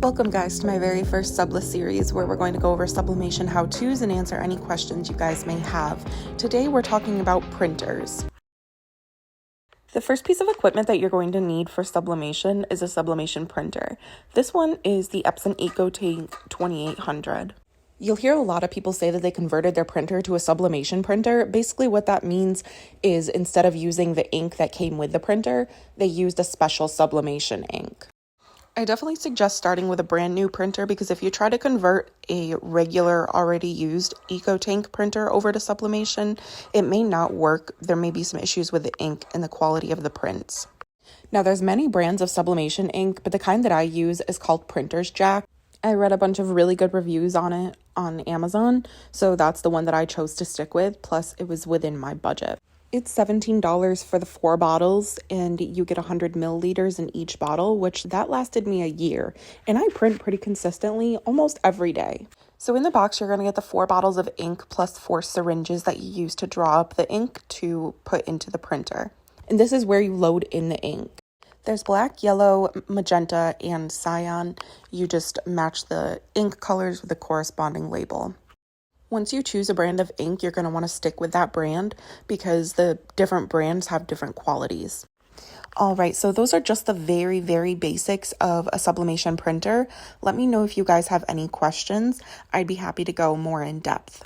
Welcome guys to my very first Subli Series where we're going to go over sublimation how-tos and answer any questions you guys may have. Today we're talking about printers. The first piece of equipment that you're going to need for sublimation is a sublimation printer. This one is the Epson EcoTank 2800. You'll hear a lot of people say that they converted their printer to a sublimation printer. Basically what that means is instead of using the ink that came with the printer, they used a special sublimation ink. I definitely suggest starting with a brand new printer because if you try to convert a regular already used EcoTank printer over to sublimation, it may not work. There may be some issues with the ink and the quality of the prints. Now there's many brands of sublimation ink, but the kind that I use is called Printer's Jack. I read a bunch of really good reviews on it on Amazon, so that's the one that I chose to stick with, plus it was within my budget. It's $17 for the 4 bottles, and you get 100 milliliters in each bottle, which that lasted me a year. And I print pretty consistently almost every day. So in the box, you're going to get the 4 bottles of ink plus 4 syringes that you use to draw up the ink to put into the printer. And this is where you load in the ink. There's black, yellow, magenta, and cyan. You just match the ink colors with the corresponding label. Once you choose a brand of ink, you're going to want to stick with that brand because the different brands have different qualities. All right, so those are just the very, very basics of a sublimation printer. Let me know if you guys have any questions. I'd be happy to go more in depth.